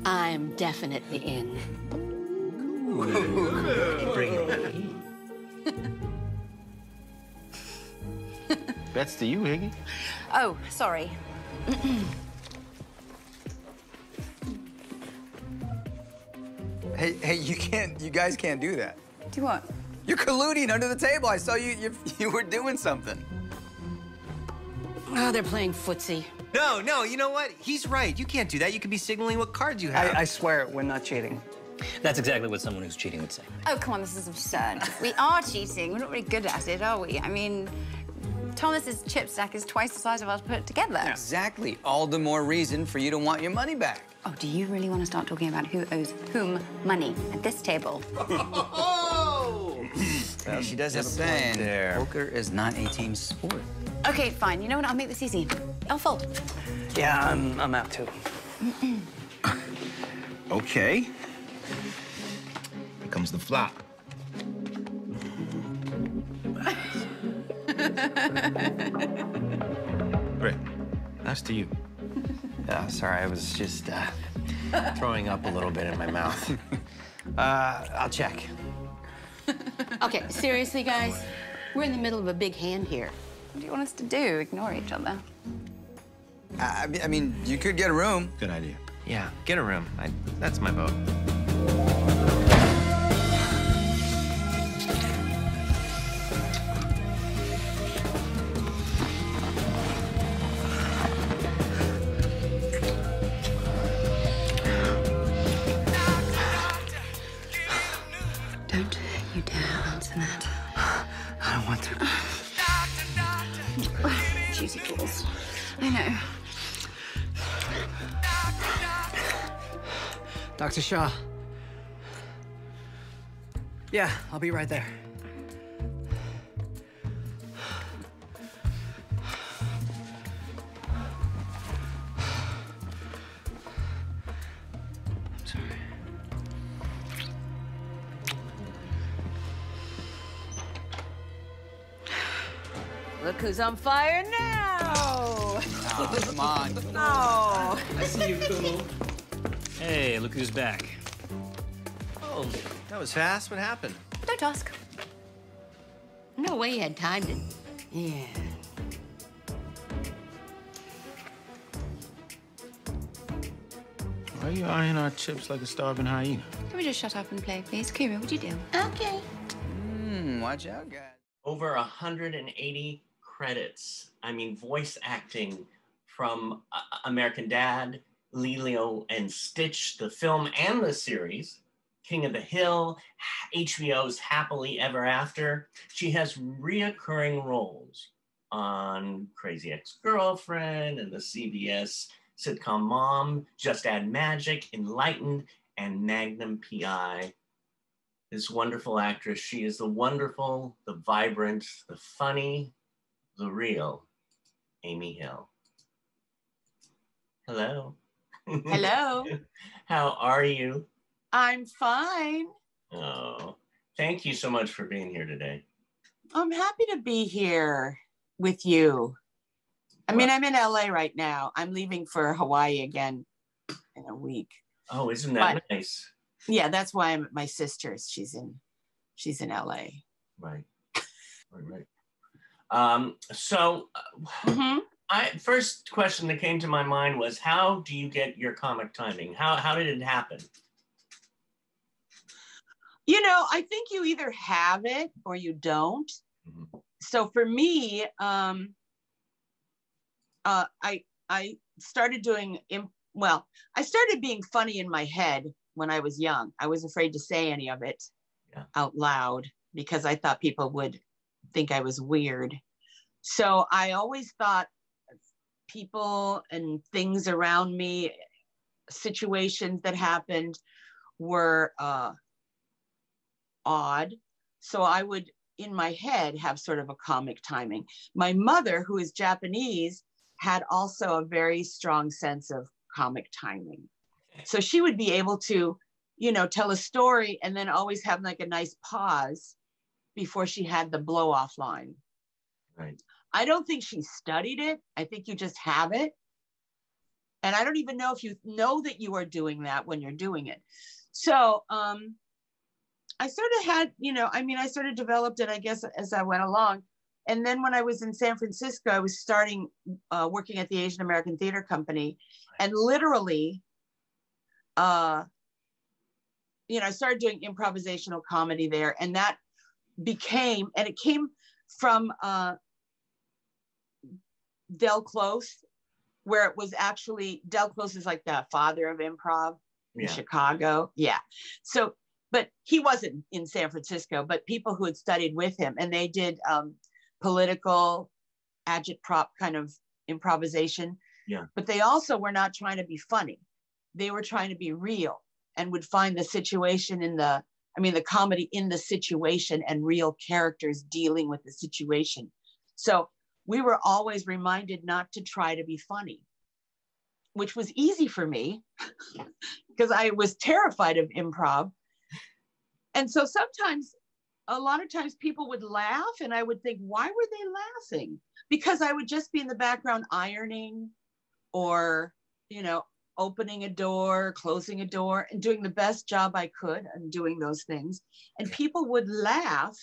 I'm definitely in. Bring it. Bets to you, Higgy. Oh, sorry. Hey, you guys can't do that. Do what? You're colluding under the table. I saw you were doing something. Oh, they're playing footsie. No, you know what? He's right. You can't do that. You could be signaling what cards you have. I swear, we're not cheating. That's exactly what someone who's cheating would say. Oh, come on, this is absurd. We are cheating. We're not very good at it, are we? I mean, Thomas's chip stack is twice the size of ours put together. Exactly. All the more reason for you to want your money back. Oh, do you really want to start talking about who owes whom money at this table? Well, she does have a saying. there. Poker is not a team sport. Okay, fine. You know what? I'll make this easy. I'll fold. Yeah, I'm out too. Okay. Here comes the flop. Rick, that's to you. Sorry, I was just throwing up a little bit in my mouth. I'll check. Okay, seriously, guys? We're in the middle of a big hand here. What do you want us to do? Ignore each other? I mean, you could get a room. Good idea. Yeah, get a room. That's my vote. Don't you dare answer that. I don't want to. Juicy balls. I know. Dr. Shaw. Yeah, I'll be right there. I'm sorry. Look who's on fire now! Oh, come on. Oh. I see you, Kumu. Hey, look who's back. Oh, that was fast. What happened? Don't ask. No way you had time to... Yeah. Why are you eyeing our chips like a starving hyena? Can we just shut up and play, please? Kira, would you do? Okay. Watch out, guys. Over 180 credits. I mean, voice acting from American Dad, Lelio and Stitch, the film and the series, King of the Hill, HBO's Happily Ever After. She has reoccurring roles on Crazy Ex-Girlfriend and the CBS sitcom Mom, Just Add Magic, Enlightened, and Magnum PI. This wonderful actress. She is the wonderful, the vibrant, the funny, the real Amy Hill. Hello. Hello. How are you? I'm fine. Oh, thank you so much for being here today. I'm happy to be here with you. I mean, I'm in LA right now. I'm leaving for Hawaii again in a week. Oh, isn't that nice? Yeah, that's why I'm at my sister's. She's in LA. Right. First question that came to my mind was, how do you get your comic timing? How did it happen? You know, I think you either have it or you don't. Mm-hmm. So for me, I started I started being funny in my head when I was young. I was afraid to say any of it out loud because I thought people would think I was weird. So I always thought people and things around me, situations that happened were odd. So I would, in my head, have sort of a comic timing. My mother, who is Japanese, had also a very strong sense of comic timing. So she would be able to, you know, tell a story and then always have like a nice pause before she had the blow off line. Right. I don't think she studied it. I think you just have it. And I don't even know if you know that you are doing that when you're doing it. So I sort of had, I sort of developed it, I guess, as I went along. And then when I was in San Francisco, I was starting working at the Asian American Theater Company. And literally, I started doing improvisational comedy there. And that it came from Del Close, where it was actually, Del Close is like the father of improv in Chicago. Yeah. So, but he wasn't in San Francisco, but people who had studied with him, and they did political agitprop kind of improvisation. Yeah. But they also were not trying to be funny. They were trying to be real, and would find the situation the comedy in the situation and real characters dealing with the situation. So we were always reminded not to try to be funny, which was easy for me because I was terrified of improv. And so a lot of times people would laugh and I would think, why were they laughing? Because I would just be in the background ironing or, opening a door, closing a door, and doing the best job I could and doing those things. And people would laugh.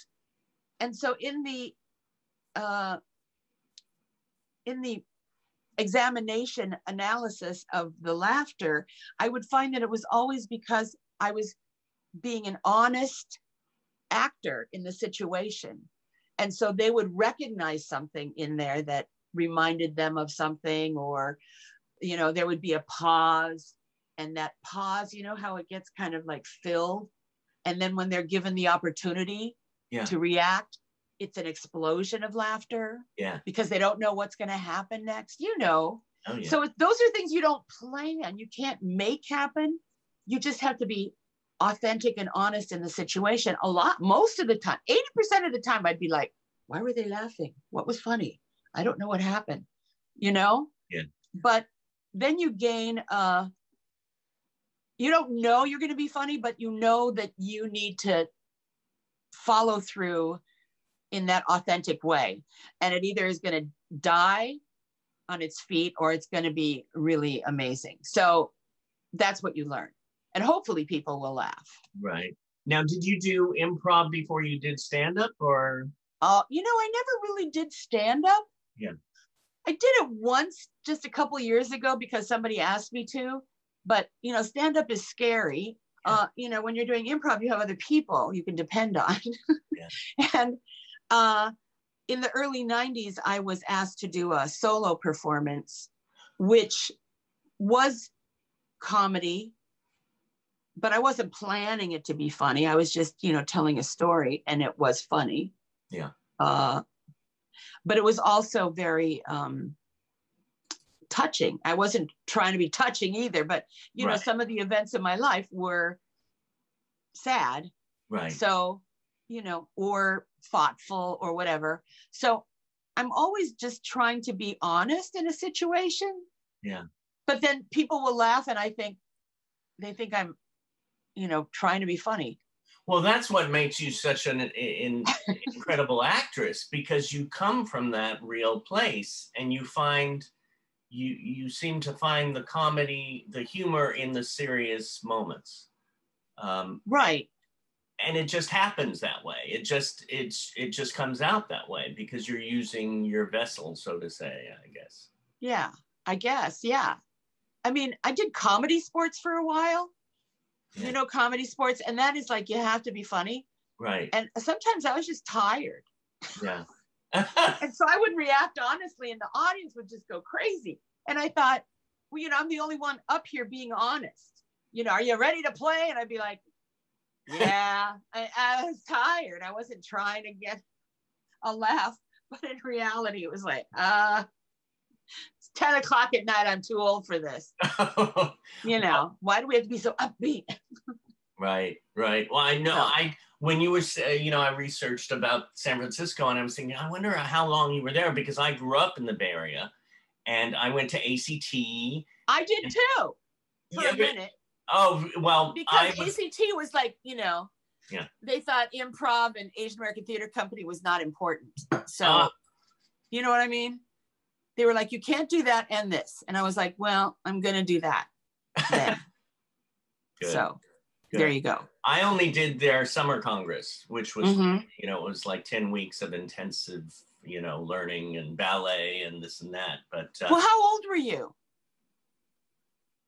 And so in the examination analysis of the laughter, I would find that it was always because I was being an honest actor in the situation. And so they would recognize something in there that reminded them of something, or, there would be a pause, and that pause, how it gets kind of like filled. And then when they're given the opportunity to react, it's an explosion of laughter because they don't know what's going to happen next, Oh, yeah. So those are things you don't plan. You can't make happen. You just have to be authentic and honest in the situation. Most of the time, 80% of the time, I'd be like, why were they laughing? What was funny? I don't know what happened, Yeah. But then you gain, you don't know you're going to be funny, but you know that you need to follow through in that authentic way. And it either is going to die on its feet or it's going to be really amazing. So that's what you learn. And hopefully people will laugh. Right. Now, did you do improv before you did stand-up, or? I never really did stand-up. Yeah. I did it once just a couple of years ago because somebody asked me to. But, stand-up is scary. Yeah. When you're doing improv, you have other people you can depend on. Yeah. And in the early 90s, I was asked to do a solo performance, which was comedy, but I wasn't planning it to be funny. I was just, telling a story, and it was funny. Yeah. But it was also very touching. I wasn't trying to be touching either, but, right. Some of the events in my life were sad. Right. So, or thoughtful or whatever. So I'm always just trying to be honest in a situation. Yeah. But then people will laugh, and they think I'm, trying to be funny. Well, that's what makes you such an incredible actress, because you come from that real place, and you seem to find the comedy, the humor in the serious moments. Right. And it just happens that way. It just comes out that way because you're using your vessel, so to say, I guess. Yeah, I guess. Yeah. I mean, I did comedy sports for a while. Yeah. Comedy sports, and that is like, you have to be funny. Right. And sometimes I was just tired. Yeah. And so I would react honestly, and the audience would just go crazy. And I thought, well, I'm the only one up here being honest. Are you ready to play? And I'd be like, yeah. I was tired. I wasn't trying to get a laugh, but in reality, it was like, it's 10 o'clock at night. I'm too old for this. Why do we have to be so upbeat? Right. Well, I know. When you were, I researched about San Francisco, and I was thinking, I wonder how long you were there, because I grew up in the Bay Area, and I went to ACT. I did too, for a minute. Oh, well, because ACT was like, they thought improv and Asian American Theater Company was not important. So, you know what I mean? they were like, you can't do that and this. And I was like, well, I'm going to do that then. Good. So Good. there you go. I only did their summer congress, which was, Mhm. you know, it was like 10 weeks of intensive, you know, learning and ballet and this and that. But Well, how old were you?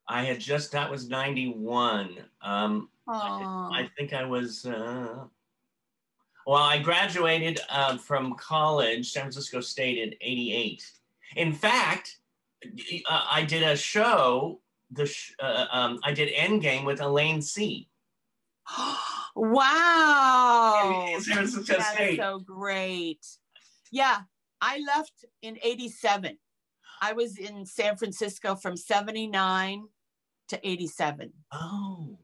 I had just, that was 91. I Oh, think I was, well, I graduated from college, San Francisco State in 88. In fact, I did a show, I did Endgame with Elaine C. wow. In San Francisco That's State. so great. Yeah, I left in 87. I was in San Francisco from 79 to 87. Oh.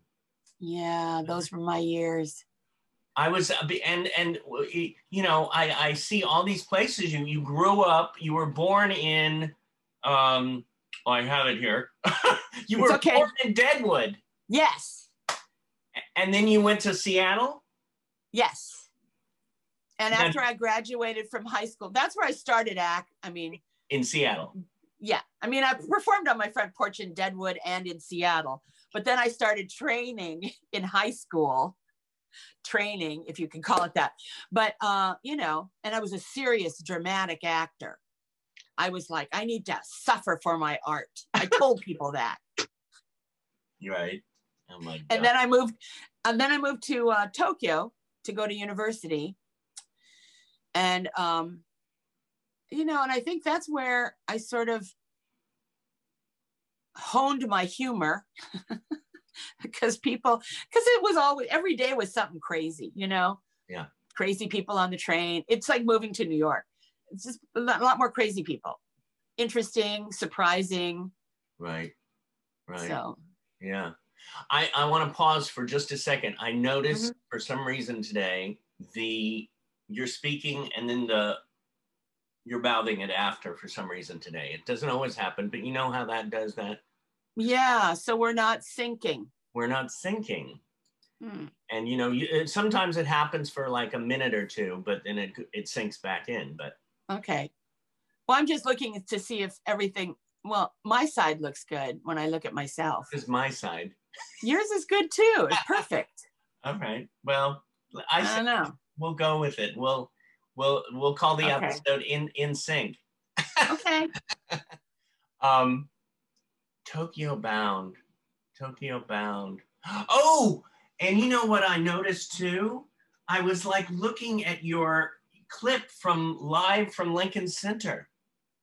Yeah, those were my years. I was, and you know, I see all these places you grew up, you were born in, oh, I have it here. You were born in Deadwood. Yes. And then you went to Seattle? Yes. And after I graduated from high school, that's where I started in Seattle. Yeah. I mean, I performed on my front porch in Deadwood and in Seattle, but then I started training in high school. Training, if you can call it that. But, you know, and I was a serious dramatic actor. I was like, I need to suffer for my art. I told people that. Right. Oh my God. And then I moved to Tokyo to go to university. And, you know, and I think that's where I sort of honed my humor. Because it was always, every day was something crazy, you know? Yeah. Crazy people on the train. It's like moving to New York. It's just a lot more crazy people. Interesting, surprising. Right. Right. So. Yeah. I want to pause for just a second. I noticed for some reason today, you're speaking and then you're mouthing it after for some reason today. It doesn't always happen, but you know how that does that? Yeah, so we're not syncing. We're not syncing. And you know, sometimes it happens for like a minute or two, but then it sinks back in. But okay. Well, I'm just looking to see if everything, well, my side looks good when I look at myself. This is my side. Yours is good too. It's perfect. All right. Well, I don't know. We'll go with it. We'll call the episode in sync. Okay. Tokyo Bound. Tokyo Bound. Oh, and you know what I noticed too? I was like looking at your clip live from Lincoln Center.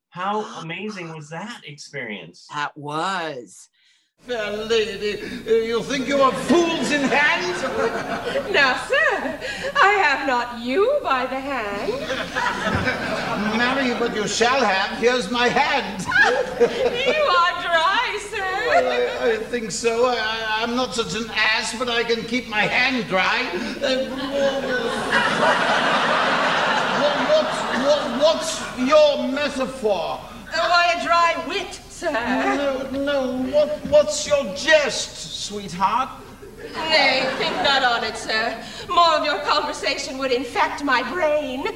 How amazing was that experience? That was. Fair lady, you think you are fools in hand? Now, sir, I have not you by the hand. Marry, but you shall have. Here's my hand. You are dry, sir. Well, I think so. I'm not such an ass, but I can keep my hand dry. What's your metaphor? Why, a dry wit, sir. No. What's your jest, sweetheart? Nay, think not on it, sir. More of your conversation would infect my brain.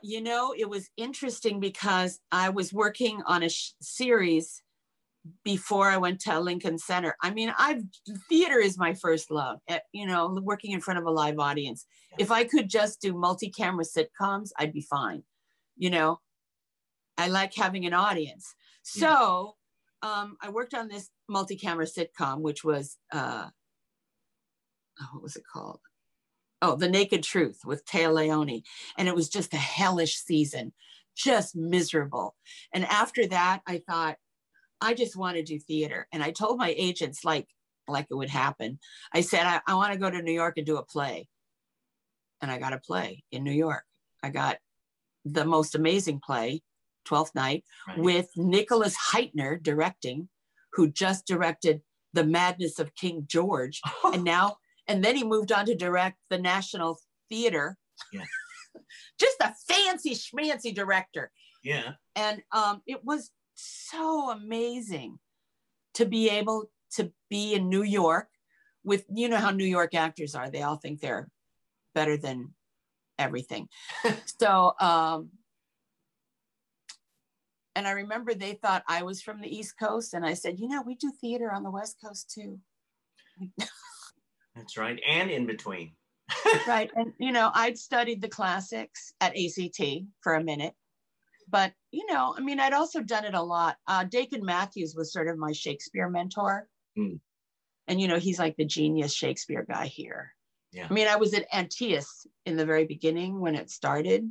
You know, it was interesting because I was working on a series before I went to Lincoln Center. I mean, theater is my first love, you know, working in front of a live audience. If I could just do multi-camera sitcoms, I'd be fine. You know, I like having an audience. So I worked on this multi-camera sitcom, which was, what was it called? Oh, The Naked Truth with Taya Leone. And it was just a hellish season, just miserable. And after that, I thought, I just want to do theater. And I told my agents, like it would happen. I said, I want to go to New York and do a play. And I got a play in New York. I got the most amazing play, Twelfth Night, with Nicholas Heitner directing, who just directed The Madness of King George. And then he moved on to direct the National Theater. Yeah. Just a fancy schmancy director. Yeah. And it was so amazing to be able to be in New York with, you know how New York actors are. They all think they're better than everything. So, and I remember they thought I was from the East Coast, and I said, you know, we do theater on the West Coast too. That's right, and in between. Right, and you know, I'd studied the classics at ACT for a minute, but you know, I mean, I'd also done it a lot. Dakin Matthews was sort of my Shakespeare mentor. Mm. And you know, he's like the genius Shakespeare guy here. Yeah. I mean, I was at Antaeus in the very beginning when it started,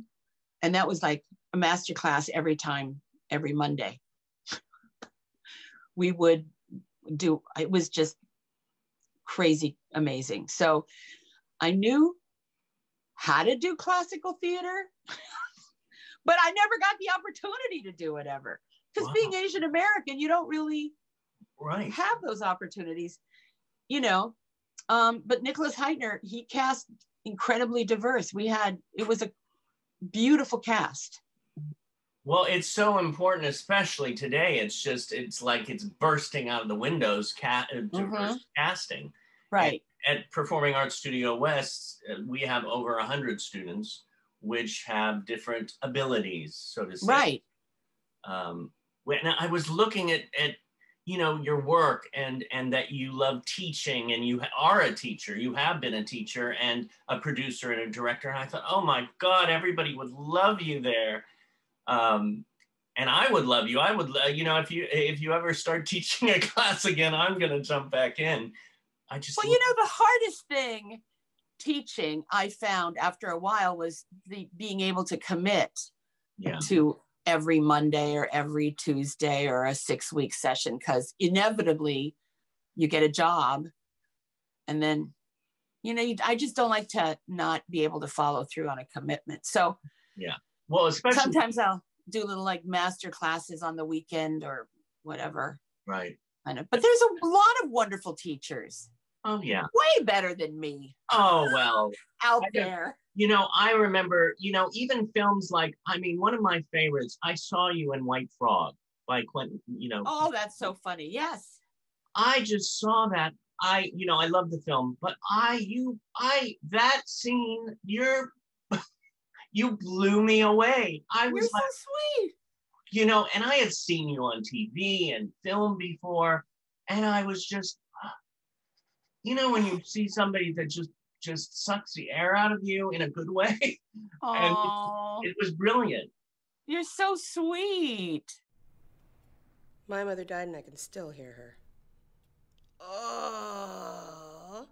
and that was like a master class every Monday. We would do, it was just crazy amazing. So I knew how to do classical theater, but I never got the opportunity to do it ever. Because being Asian American, you don't really have those opportunities, you know. But Nicholas Heitner, he cast incredibly diverse. It was a beautiful cast. Well, it's so important, especially today. It's like it's bursting out of the windows, diverse casting. Right. At Performing Arts Studio West, we have over 100 students, which have different abilities, so to say. Right. When I was looking at you know, your work and that you love teaching, and you are a teacher, you have been a teacher and a producer and a director. And I thought, oh my God, everybody would love you there. And I would love you. I would, you know, if you ever start teaching a class again, I'm going to jump back in. Well, you know, the hardest thing teaching I found after a while was being able to commit to every Monday or every Tuesday or a 6-week session, because inevitably you get a job and then, you know, I just don't like to not be able to follow through on a commitment. So yeah, well, especially sometimes I'll do little like master classes on the weekend or whatever. Right. I know, but there's a lot of wonderful teachers. Oh yeah. Way better than me. Oh, well. Out there. You know, I remember, you know, even films like, I mean, one of my favorites, I Saw You in White Frog, like when, you know. Oh, that's so funny. Yes. I just saw that. You know, I love the film, but that scene, you blew me away. You're so sweet. You know, and I had seen you on TV and film before, and I was just, you know, when you see somebody that just sucks the air out of you in a good way. And it was brilliant. You're so sweet. My mother died and I can still hear her. Oh,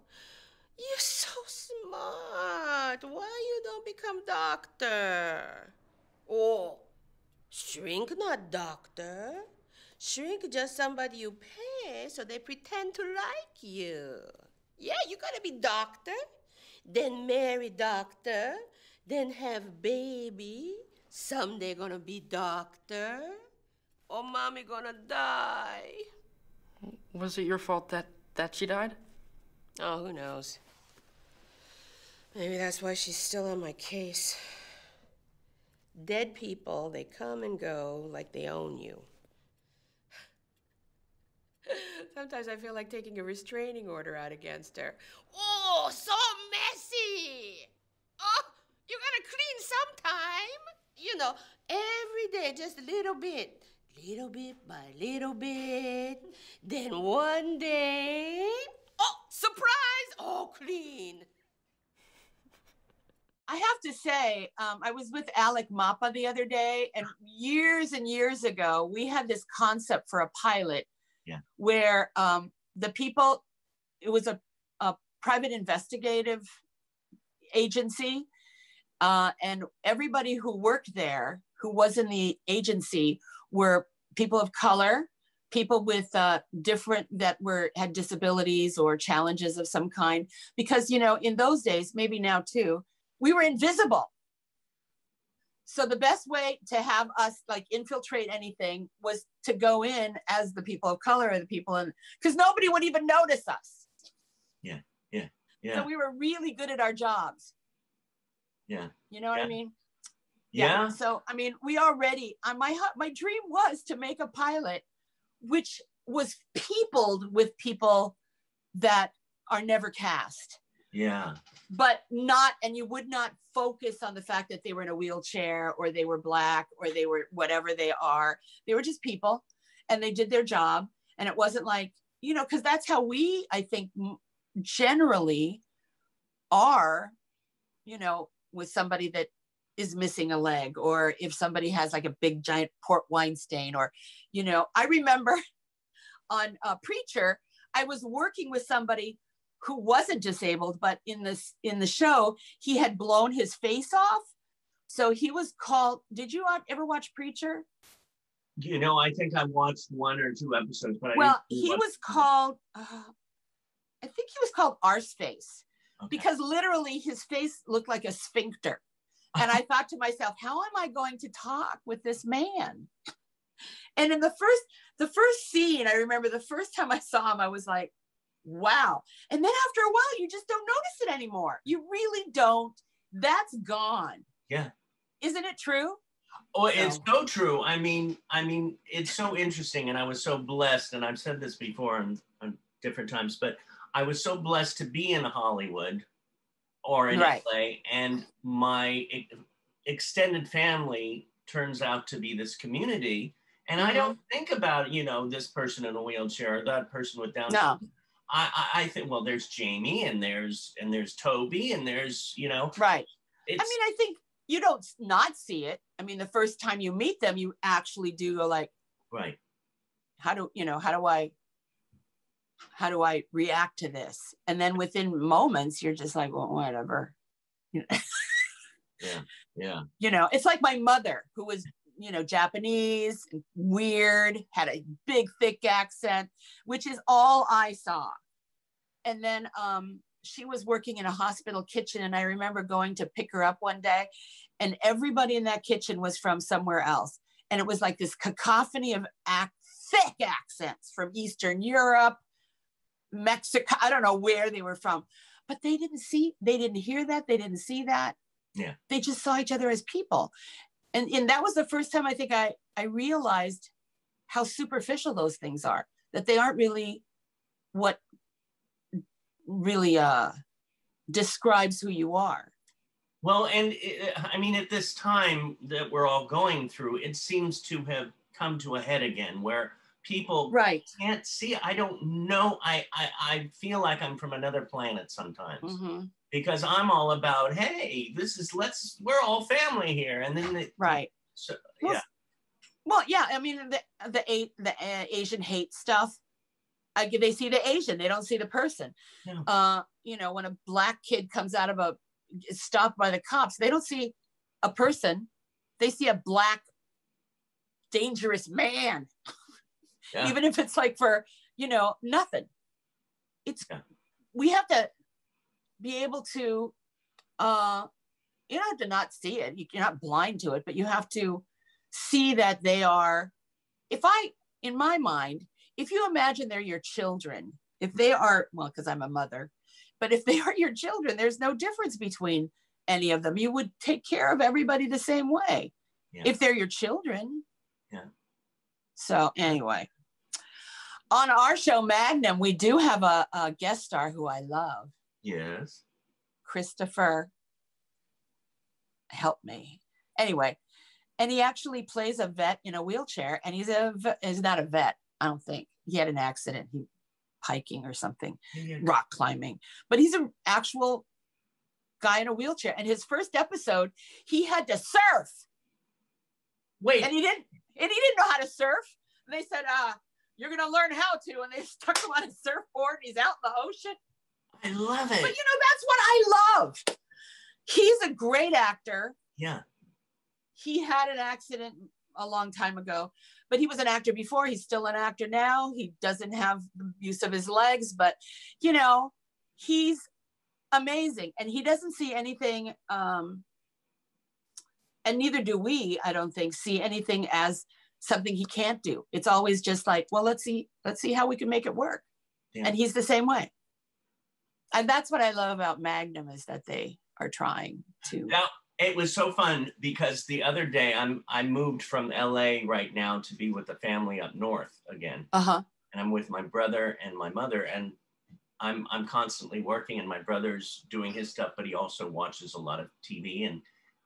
you're so smart. Why you don't become doctor? Oh, shrink not doctor. Shrink just somebody you pay so they pretend to like you. Yeah, you gotta be doctor, then marry doctor, then have baby. Someday gonna be doctor, or mommy gonna die. Was it your fault that she died? Oh, who knows? Maybe that's why she's still on my case. Dead people, they come and go like they own you. Sometimes I feel like taking a restraining order out against her. Oh, so messy! Oh, you gotta clean sometime. You know, every day, just a little bit by little bit. Then one day, oh, surprise! Oh, clean. I have to say, I was with Alec Mapa the other day, and years ago, we had this concept for a pilot where the people, it was a private investigative agency, and everybody who worked there, who was in the agency, were people of color, people with had disabilities or challenges of some kind. Because, you know, in those days, maybe now too, we were invisible. So the best way to have us like infiltrate anything was to go in as the people of color or the people in, because nobody would even notice us. Yeah. So we were really good at our jobs. Yeah. You know what I mean? Yeah. So, I mean, we already, my dream was to make a pilot which was peopled with people that are never cast. Yeah. But not, and you would not focus on the fact that they were in a wheelchair or they were Black or they were whatever they are. They were just people and they did their job. And it wasn't like, you know, because that's how we, I think, generally are, you know, with somebody that is missing a leg, or if somebody has like a big giant port wine stain, or, you know, I remember on Preacher, I was working with somebody who wasn't disabled, but in the show, he had blown his face off. So he was called, did you ever watch Preacher? You know, I think I watched 1 or 2 episodes, but he was called, I think he was called Arseface, because literally his face looked like a sphincter. And I thought to myself, how am I going to talk with this man? And in the first scene, I remember the first time I saw him, I was like, wow. And then after a while, you just don't notice it anymore. You really don't. That's gone. Yeah. Isn't it true? Oh, it's so true. I mean, it's so interesting. And I was so blessed, and I've said this before on different times, but I was so blessed to be in Hollywood or in LA, and my extended family turns out to be this community. And I don't think about, you know, this person in a wheelchair or that person with Down syndrome. I think, well, there's Jamie and there's Toby and there's, you know. Right. I mean, I think you don't not see it. I mean, the first time you meet them, you actually do go like, right. How do I react to this? And then within moments, you're just like, well, whatever. Yeah. You know, it's like my mother, who was, you know, Japanese, weird, had a big, thick accent, which is all I saw. And then she was working in a hospital kitchen, and I remember going to pick her up one day, and everybody in that kitchen was from somewhere else. And it was like this cacophony of thick accents from Eastern Europe, Mexico, I don't know where they were from, but they didn't hear that, they didn't see that. Yeah. They just saw each other as people. And that was the first time I think I realized how superficial those things are, that they aren't really what really describes who you are. Well, and I mean, at this time that we're all going through, it seems to have come to a head again, where people can't see. I don't know. I feel like I'm from another planet sometimes, because I'm all about, hey, we're all family here, and then So yeah. Well, yeah. I mean, the Asian hate stuff. They see the Asian, they don't see the person. Yeah. You know, when a Black kid comes out of stopped by the cops, they don't see a person, they see a Black dangerous man. Yeah. Even if it's like for, you know, nothing. We have to be able to, you don't have to not see it. You're not blind to it, but you have to see that they are, in my mind, if you imagine they're your children, if they are, well, because I'm a mother, but if they are your children, there's no difference between any of them. You would take care of everybody the same way if they're your children. Yeah. So anyway, on our show, Magnum, we do have a guest star who I love. Yes. Christopher, help me. Anyway, and he actually plays a vet in a wheelchair, and he's not a vet, I don't think. He had an accident, hiking or something, rock climbing. But he's an actual guy in a wheelchair. And his first episode, he had to surf. Wait. And he didn't know how to surf. And they said, you're going to learn how to. And they stuck him on a surfboard, and he's out in the ocean. I love it. But, you know, that's what I love. He's a great actor. Yeah. He had an accident a long time ago, but he was an actor before. He's still an actor now. He doesn't have the use of his legs, but, you know, he's amazing. And he doesn't see anything, and neither do we, I don't think, see anything as something he can't do. It's always just like, well, let's see how we can make it work. Yeah. And he's the same way. And that's what I love about Magnum, is that they are trying to. Now, it was so fun because the other day I moved from LA right now to be with the family up north again. Uh-huh. And I'm with my brother and my mother. And I'm constantly working, and my brother's doing his stuff, but he also watches a lot of TV. And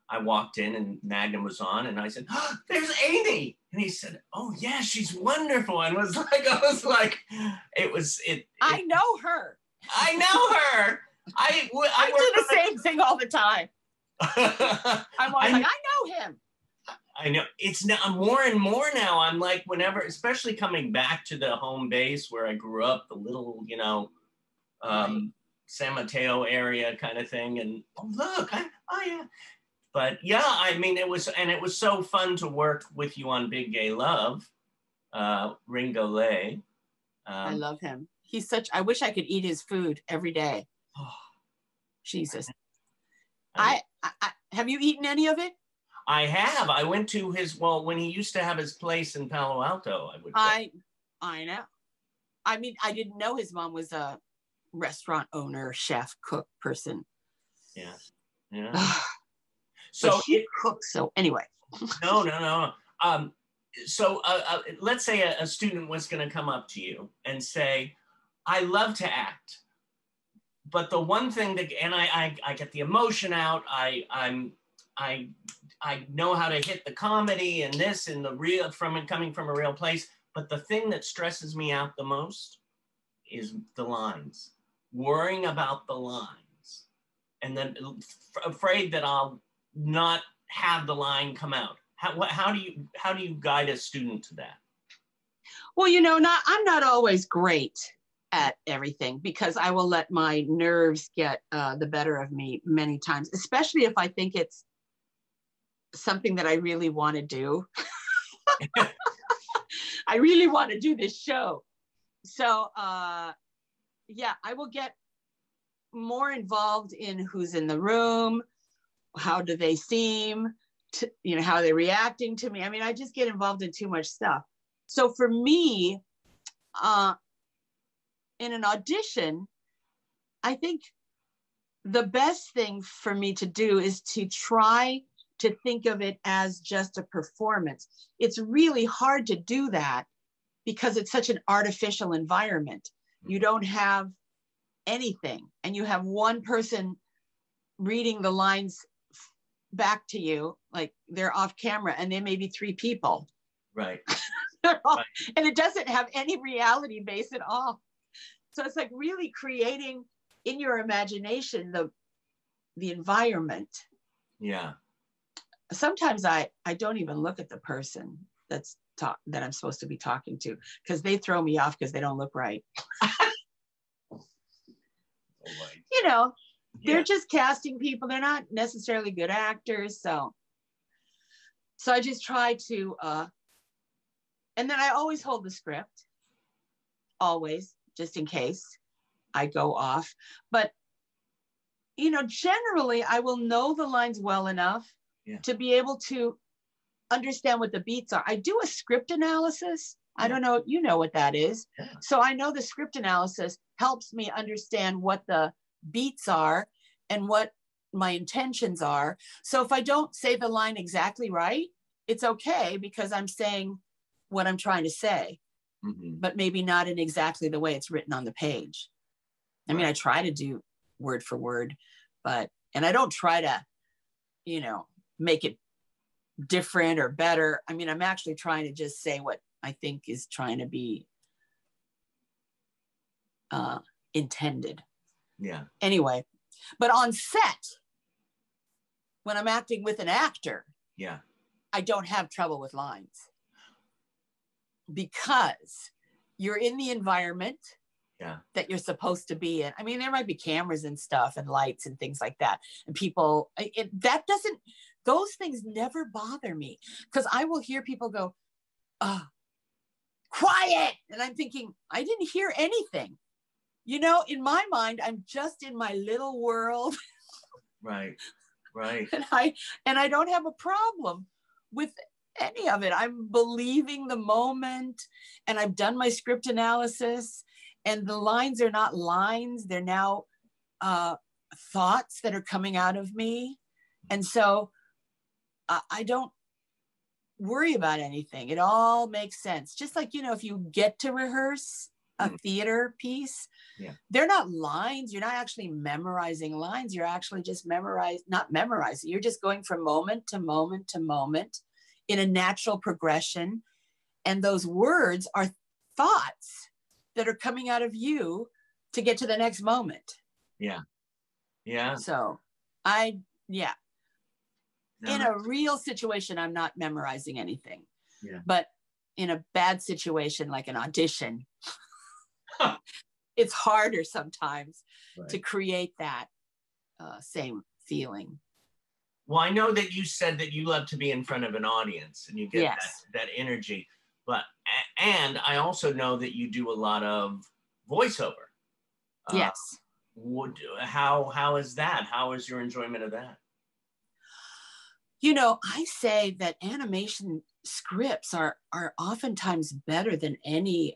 I walked in and Magnum was on, and I said, oh, there's Amy. And he said, oh yeah, she's wonderful. And I know her. I know her. I do the same thing all the time. I'm always like, I know him. I know. It's now more and more now. I'm like, whenever, especially coming back to the home base where I grew up, the little, San Mateo area kind of thing. And oh, look, oh yeah. But yeah, I mean, it was so fun to work with you on Big Gay Love, Ringo Lee. I love him. He's I wish I could eat his food every day. Oh, Jesus. I have you eaten any of it? I have. I went to when he used to have his place in Palo Alto, I would go. I know. I mean, I didn't know his mom was a restaurant owner, chef, cook person. Yeah. Yeah. So she cooks. So anyway. No. So let's say a student was going to come up to you and say, I love to act, but the one thing and I get the emotion out. I know how to hit the comedy and this and the real coming from a real place. But the thing that stresses me out the most is the lines, worrying about the lines, and then afraid that I'll not have the line come out. How do you guide a student to that? Well, I'm not always great at everything because I will let my nerves get the better of me many times, especially if I think it's something that I really want to do. I really want to do this show. So yeah, I will get more involved in who's in the room, how do they seem, how are they reacting to me? I mean, I just get involved in too much stuff. So for me, in an audition, I think the best thing for me to do is to try to think of it as just a performance. It's really hard to do that because it's such an artificial environment. You don't have anything, and you have one person reading the lines back to you, like they're off camera, and there may be three people. Right. And it doesn't have any reality base at all. So it's like really creating in your imagination the environment. Yeah. Sometimes I don't even look at the person that I'm supposed to be talking to because they throw me off because they don't look right. They're just casting people. They're not necessarily good actors. So I just try to, and then I always hold the script, always, just in case I go off. But, generally I will know the lines well enough to be able to understand what the beats are. I do a script analysis. I don't know, you know what that is. Yeah. So I know the script analysis helps me understand what the beats are and what my intentions are. So if I don't say the line exactly right, it's okay because I'm saying what I'm trying to say, but maybe not in exactly the way it's written on the page. I mean, I try to do word for word, and I don't try to, make it different or better. I mean, I'm actually trying to just say what I think is trying to be intended. Yeah. Anyway, but on set, when I'm acting with an actor, I don't have trouble with lines because you're in the environment that you're supposed to be in. I mean, there might be cameras and stuff and lights and things like that. And people, those things never bother me because I will hear people go, quiet. And I'm thinking, I didn't hear anything. In my mind, I'm just in my little world. Right. And I don't have a problem with any of it. I'm believing the moment, and I've done my script analysis, and the lines are not lines. They're now thoughts that are coming out of me. And so I don't worry about anything. It all makes sense. Just like, if you get to rehearse a theater piece, they're not lines. You're not actually memorizing lines. You're actually just not memorizing. You're just going from moment to moment to moment in a natural progression. And those words are thoughts that are coming out of you to get to the next moment. Yeah. Yeah. So in a real situation, I'm not memorizing anything. Yeah. But in a bad situation, like an audition, it's harder sometimes to create that same feeling. Well, I know that you said that you love to be in front of an audience and you get that energy, and I also know that you do a lot of voiceover. Yes. How is that? How is your enjoyment of that? You know, I say that animation scripts are oftentimes better than any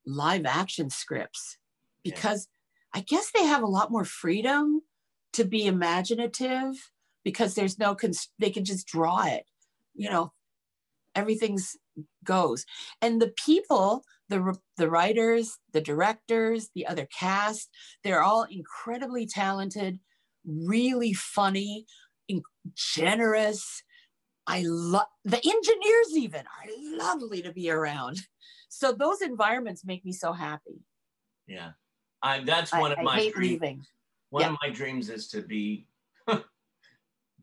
live action scripts, because I guess they have a lot more freedom to be imaginative, because there's no, they can just draw it, you know, everything's goes. And the people, the writers, the directors, the other cast, they're all incredibly talented, really funny, generous. I love the engineers, even are lovely to be around. So those environments make me so happy. Yeah. That's one of my hate dreams. leaving. One of my dreams is to be,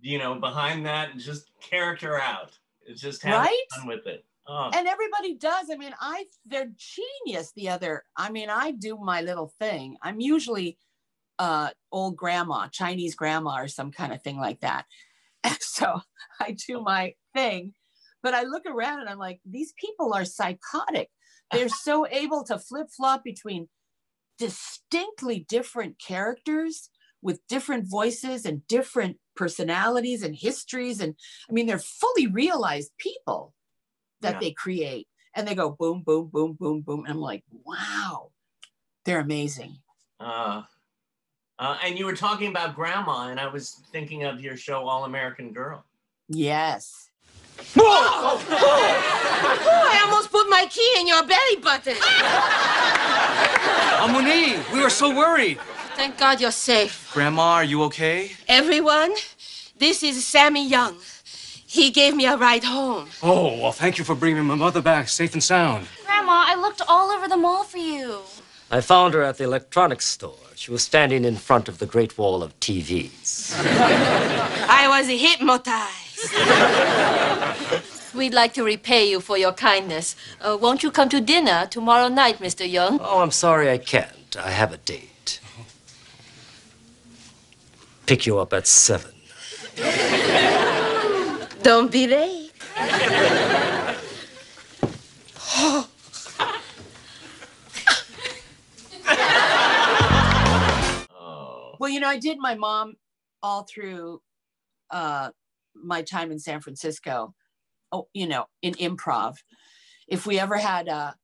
you know, behind that and just character out. It's just having fun with it. Oh. And everybody does. I mean, they're genius. I do my little thing. I'm usually old grandma, Chinese grandma or some kind of thing like that. And so I do my thing, but I look around and I'm like, these people are psychotic. They're so able to flip-flop between distinctly different characters with different voices and different personalities and histories. And I mean, they're fully realized people that they create, and they go boom, boom, boom, boom, boom. And I'm like, wow, they're amazing. And you were talking about grandma, and I was thinking of your show, All American Girl. Yes. Whoa! Oh, I almost put my key in your belly button. Amoni, we were so worried. Thank God you're safe. Grandma, are you okay? Everyone, this is Sammy Young. He gave me a ride home. Oh, well, thank you for bringing my mother back safe and sound. Grandma, I looked all over the mall for you. I found her at the electronics store. She was standing in front of the Great Wall of TVs. I was hypnotized. We'd like to repay you for your kindness. Won't you come to dinner tomorrow night, Mr. Young? Oh, I'm sorry I can't. I have a date. Pick you up at 7. Don't be late. Well, you know, I did my mom all through my time in San Francisco, you know, in improv. If we ever had a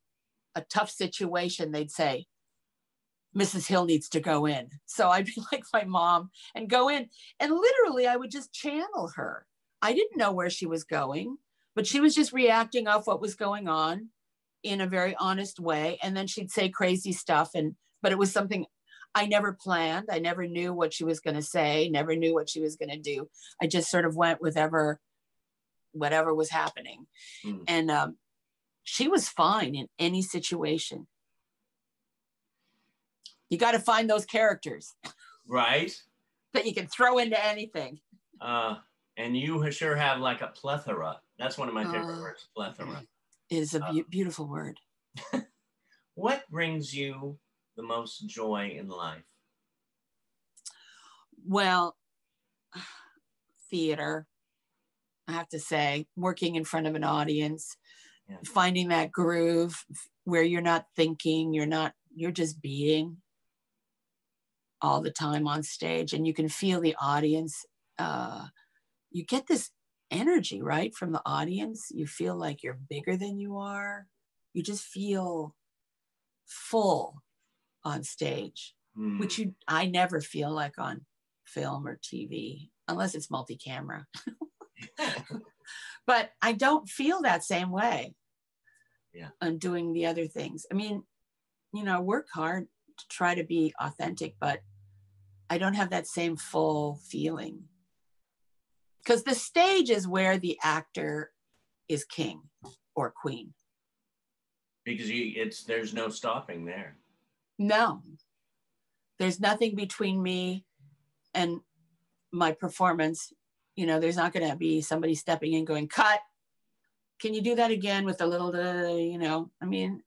tough situation, they'd say, Mrs. Hill needs to go in. So I'd be like my mom and go in, and literally I would just channel her. I didn't know where she was going, but she was just reacting off what was going on in a very honest way. And then she'd say crazy stuff, but it was something I never planned. I never knew what she was going to say, never knew what she was going to do. I just sort of went with whatever was happening. And she was fine in any situation. You got to find those characters. Right. That you can throw into anything. And you sure have like a plethora. That's one of my favorite words, plethora. It is a beautiful word. What brings you the most joy in life? Well, theater, I have to say, working in front of an audience, finding that groove where you're not thinking, you're just being all the time on stage, and you can feel the audience. You get this energy, right, from the audience. You feel like you're bigger than you are. You just feel full on stage, which I never feel like on film or TV, unless it's multi-camera. But I don't feel that same way on doing the other things. I mean, I work hard to try to be authentic, but I don't have that same full feeling. Because the stage is where the actor is king or queen. Because there's no stopping there. No, there's nothing between me and my performance. There's not going to be somebody stepping in going, cut. Can you do that again with a little, I mean,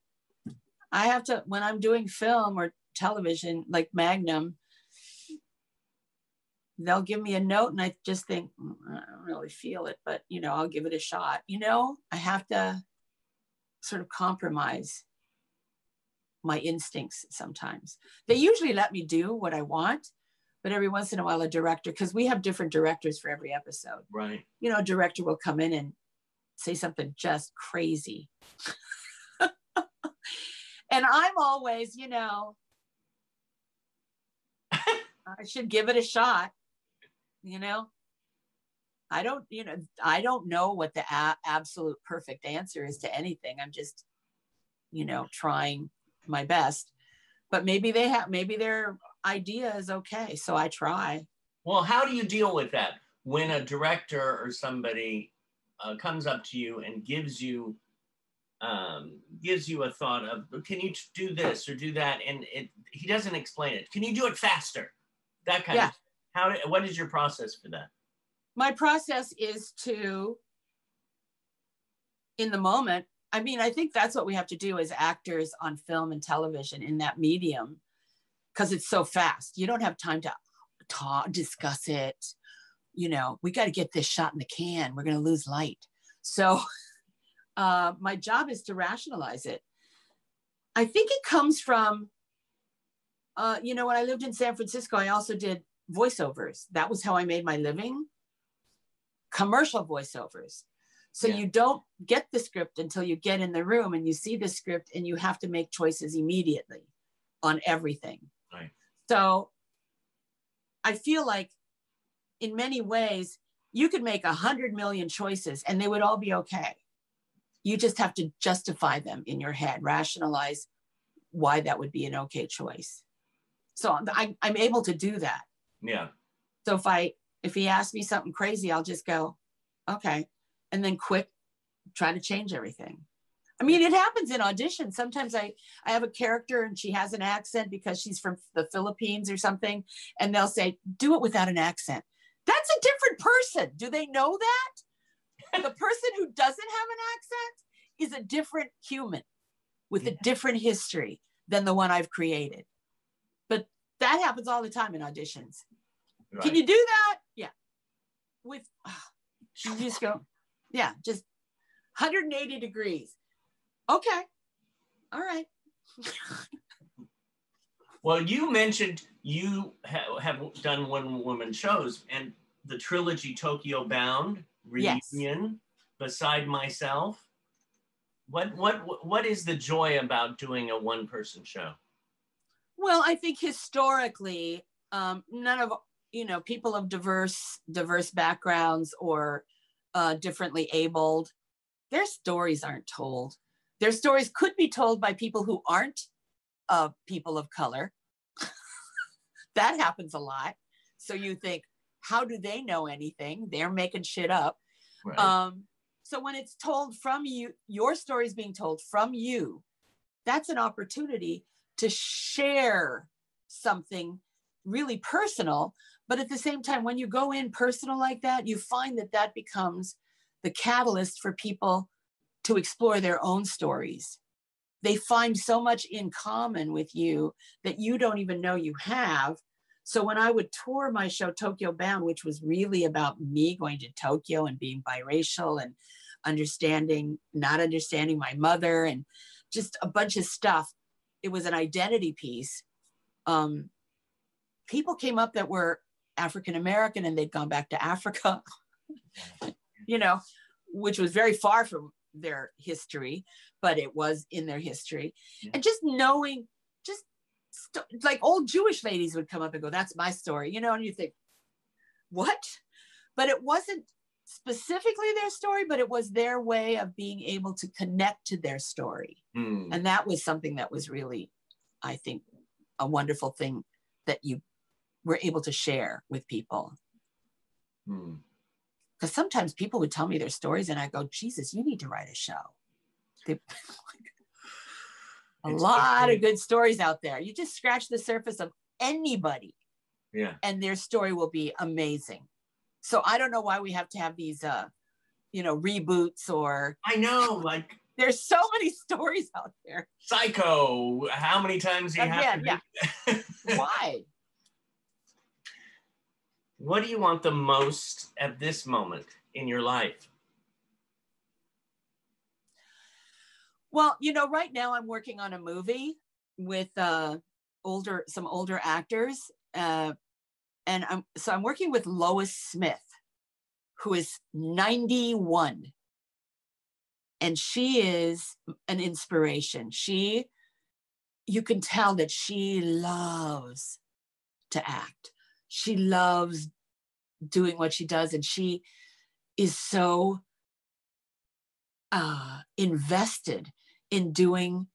I have to, when I'm doing film or television, like Magnum, they'll give me a note and I just think, I don't really feel it, but, I'll give it a shot. I have to sort of compromise my instincts sometimes. They usually let me do what I want, but every once in a while a director, because we have different directors for every episode. Right. A director will come in and say something just crazy. And I'm always, I should give it a shot. I don't know what the absolute perfect answer is to anything. I'm just, trying my best, but maybe their idea is okay. So I try. Well, how do you deal with that when a director or somebody comes up to you and gives you a thought of, can you do this or do that? And he doesn't explain it. Can you do it faster? That kind of, what is your process for that? My process is to, in the moment, I mean, I think that's what we have to do as actors on film and television in that medium, because it's so fast. You don't have time to discuss it. We got to get this shot in the can. We're going to lose light. So my job is to rationalize it. I think it comes from, when I lived in San Francisco, I also did voiceovers. That was how I made my living. Commercial voiceovers. So you don't get the script until you get in the room and you see the script and you have to make choices immediately on everything. Right. So I feel like in many ways, you could make 100 million choices and they would all be okay. You just have to justify them in your head, rationalize why that would be an okay choice. So I'm able to do that. Yeah. So if he asks me something crazy, I'll just go, okay. And then quick, try to change everything. I mean, it happens in auditions. Sometimes I have a character and she has an accent because she's from the Philippines or something. And they'll say, do it without an accent. That's a different person. Do they know that? The person who doesn't have an accent is a different human with a different history than the one I've created. But that happens all the time in auditions. Right. Can you do that? Yeah. You just go, yeah, just 180 degrees. Okay. All right. Well, you mentioned you have done one-woman shows, and the trilogy Tokyo Bound, Reunion, Beside Myself. What is the joy about doing a one-person show? Well, I think historically, none of people of diverse backgrounds or differently abled, their stories aren't told. Their stories could be told by people who aren't people of color. That happens a lot. So you think, how do they know anything? They're making shit up. Right. So when it's told from you, your story is being told from you, that's an opportunity to share something really personal. But at the same time, when you go in personal like that, you find that becomes the catalyst for people to explore their own stories. They find so much in common with you that you don't even know you have. So when I would tour my show, Tokyo Bound, which was really about me going to Tokyo and being biracial and not understanding my mother and just a bunch of stuff. It was an identity piece. People came up that were African-American and they'd gone back to Africa, which was very far from their history, but it was in their history. Yeah. And just knowing, like old Jewish ladies would come up and go, that's my story, and you think, what? But it wasn't specifically their story, but it was their way of being able to connect to their story. And that was something that was really I think, a wonderful thing that you were able to share with people. Because sometimes people would tell me their stories and I go, Jesus, you need to write a show. A lot of good stories out there. You just scratch the surface of anybody. Yeah. And their story will be amazing. So I don't know why we have to have these, reboots or. I know, like. There's so many stories out there. Psycho. How many times do you have to do? Why? What do you want the most at this moment in your life? Well, right now I'm working on a movie with some older actors. And I'm working with Lois Smith, who is 91. And she is an inspiration. You can tell that she loves to act. She loves doing what she does. And she is so invested in doing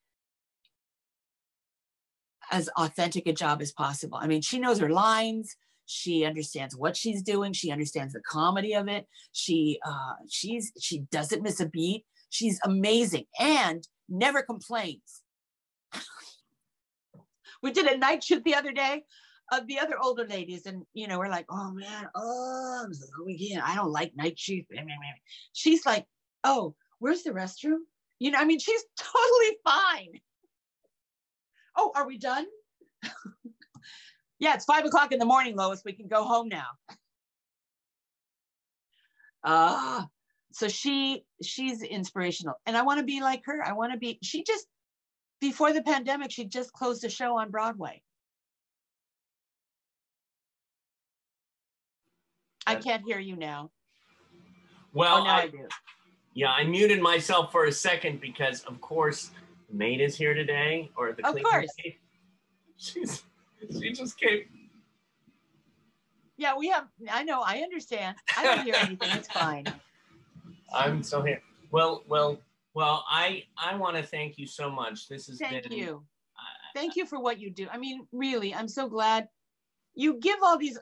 as authentic a job as possible. I mean, she knows her lines. She understands what she's doing. She understands the comedy of it. She doesn't miss a beat. She's amazing and never complains. We did a night shoot the other day of the other older ladies, and we're like, oh man, I don't like night shoots. She's like, oh, where's the restroom? She's totally fine. Oh, are we done? Yeah, it's 5 o'clock in the morning, Lois. We can go home now. So she's inspirational, and I want to be like her. Before the pandemic, she just closed a show on Broadway. I can't hear you now. Well, now I do. Yeah, I muted myself for a second because, of course, the maid is here today, or the cleaning maid. She just came. Yeah, I know, I understand. I don't hear anything, it's fine. I'm so here. Well, I want to thank you so much. This has been. Thank you. Thank you for what you do. Really, I'm so glad you give all these.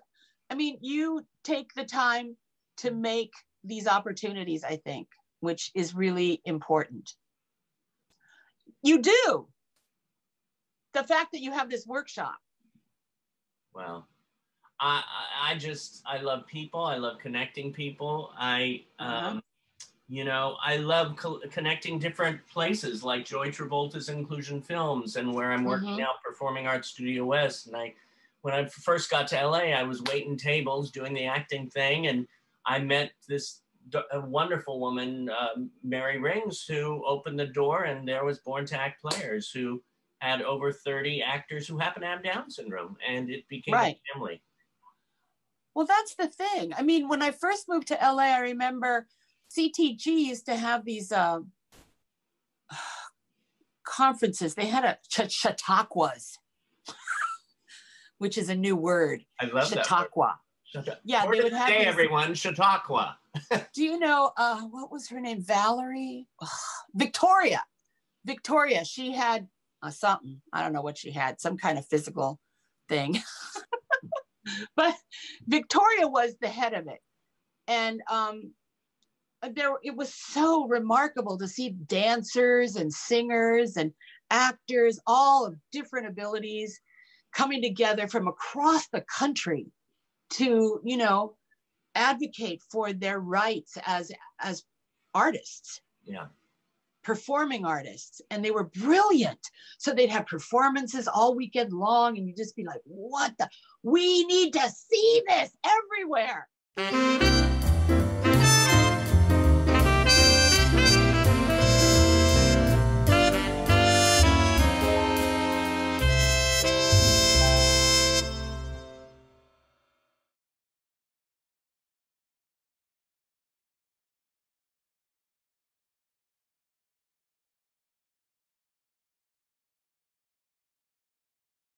You take the time to make these opportunities, I think, which is really important. You do. The fact that you have this workshop. Well, I love people. I love connecting people. I love connecting different places like Joy Travolta's Inclusion Films, and where I'm working now, Performing Arts Studio West. And when I first got to LA, I was waiting tables, doing the acting thing, and I met this wonderful woman, Mary Rings, who opened the door, and there was Born to Act Players, who had over 30 actors who happen to have Down syndrome, and it became a family. Well, that's the thing. When I first moved to LA, I remember CTG used to have these conferences. They had a Chautauquas, which is a new word. I love Chautauqua. That. Yeah, they would have. Hey, everyone, Chautauqua. Do you know what was her name? Valerie, Victoria. Victoria. She had something. I don't know what she had. Some kind of physical thing. But Victoria was the head of it, and it was so remarkable to see dancers and singers and actors, all of different abilities, coming together from across the country to, advocate for their rights as artists. Yeah. Performing artists, and they were brilliant. So they'd have performances all weekend long, and you'd just be like, we need to see this everywhere.